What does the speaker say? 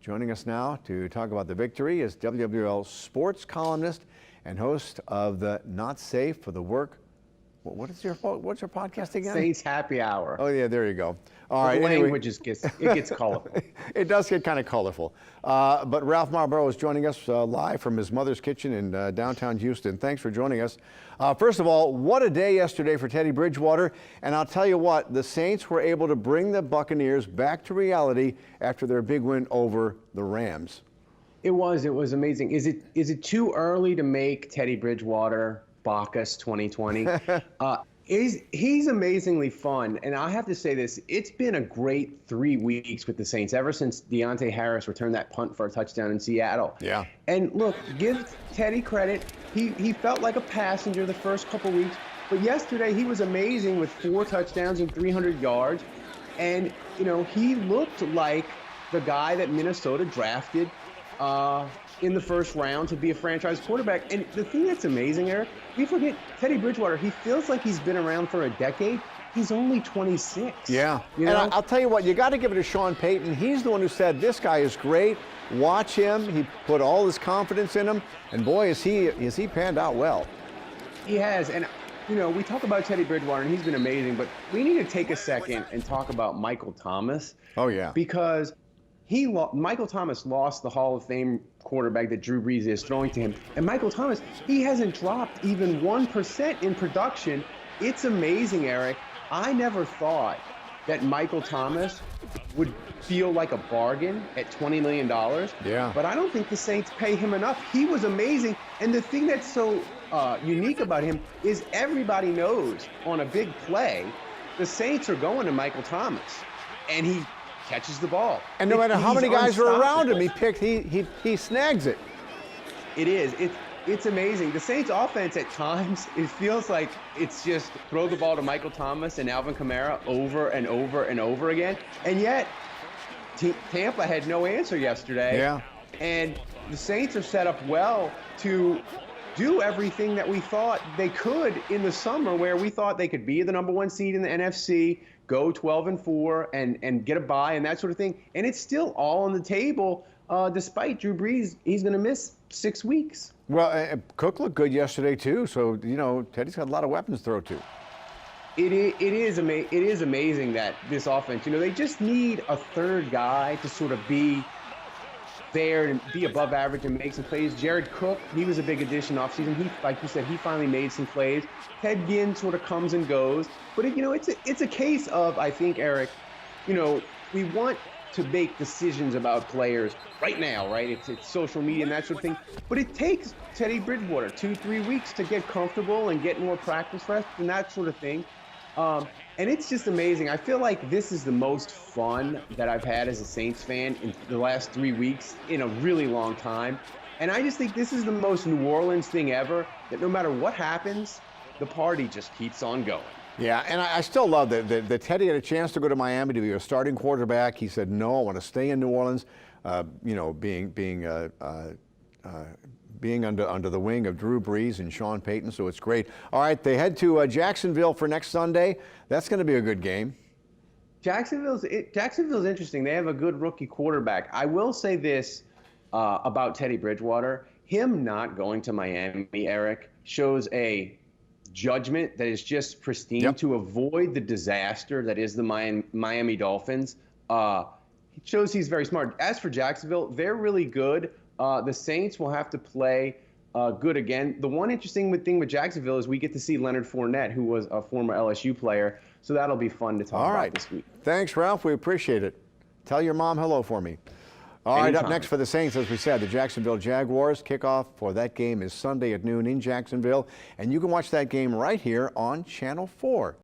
Joining us now to talk about the victory is WWL sports columnist and host of the Not Safe for the Work. What's your podcast again? Saints Happy Hour. Oh yeah, there you go. All right. The anyway. language gets colorful. It does get kind of colorful. But Ralph Marlboro is joining us live from his mother's kitchen in downtown Houston. Thanks for joining us. First of all, what a day yesterday for Teddy Bridgewater. And I'll tell you what, the Saints were able to bring the Buccaneers back to reality after their big win over the Rams. It was amazing. Is it too early to make Teddy Bridgewater Bacchus 2020? He's amazingly fun, and I have to say this, it's been a great 3 weeks with the Saints ever since Deontay Harris returned that punt for a touchdown in Seattle. Yeah. And look, give Teddy credit. He felt like a passenger the first couple weeks, but yesterday he was amazing with 4 touchdowns and 300 yards. And, you know, he looked like the guy that Minnesota drafted in the first round to be a franchise quarterback. And the thing that's amazing, Eric, we forget Teddy Bridgewater, he feels like he's been around for a decade. He's only 26. Yeah. You know? And I'll tell you what, you got to give it to Sean Payton. He's the one who said, this guy is great. Watch him. He put all his confidence in him. And boy, is he panned out well. He has. And, you know, we talk about Teddy Bridgewater, and he's been amazing, but we need to take a second and talk about Michael Thomas. Oh, yeah. Because Michael Thomas lost the Hall of Fame quarterback that Drew Brees is throwing to him. And Michael Thomas, he hasn't dropped even 1% in production. It's amazing, Eric. I never thought that Michael Thomas would feel like a bargain at $20 million. Yeah. But I don't think the Saints pay him enough. He was amazing. And the thing that's so unique about him is everybody knows on a big play, the Saints are going to Michael Thomas. And he catches the ball. And no matter how many guys are around him, he snags it. It is. It's amazing. The Saints offense at times, it feels like it's just throw the ball to Michael Thomas and Alvin Kamara over and over and over again. And yet, Tampa had no answer yesterday. Yeah. And the Saints are set up well to do everything that we thought they could in the summer, where we thought they could be the #1 seed in the NFC, go 12-4 and get a bye and that sort of thing. And it's still all on the table, despite Drew Brees. He's going to miss 6 weeks. Well, Cook looked good yesterday, too. So, you know, Teddy's got a lot of weapons to throw to. It is amazing that this offense, you know, they just need a third guy to sort of be there and be above average and make some plays. Jared Cook, he was a big addition offseason. He, like you said, he finally made some plays. Ted Ginn sort of comes and goes. But, you know, it's a case of, I think, Eric, you know, we want to make decisions about players right now, right? It's social media and that sort of thing. But it takes Teddy Bridgewater 2-3 weeks to get comfortable and get more practice reps and that sort of thing. And it's just amazing. I feel like this is the most fun that I've had as a Saints fan in the last 3 weeks in a really long time. And I just think this is the most New Orleans thing ever, that no matter what happens, the party just keeps on going. Yeah, and I still love that Teddy had a chance to go to Miami to be a starting quarterback. He said, no, I want to stay in New Orleans, you know, being under the wing of Drew Brees and Sean Payton, so it's great. All right, they head to Jacksonville for next Sunday. That's going to be a good game. Jacksonville's interesting. They have a good rookie quarterback. I will say this about Teddy Bridgewater. Him not going to Miami, Eric, shows a judgment that is just pristine to avoid the disaster that is the Miami Dolphins. It shows he's very smart. As for Jacksonville, they're really good. The Saints will have to play good again. The one interesting thing with Jacksonville is we get to see Leonard Fournette, who was a former LSU player. So that'll be fun to talk about this week. Thanks, Ralph. We appreciate it. Tell your mom hello for me. All right, up next for the Saints, as we said, the Jacksonville Jaguars. Kickoff for that game is Sunday at noon in Jacksonville. And you can watch that game right here on Channel 4.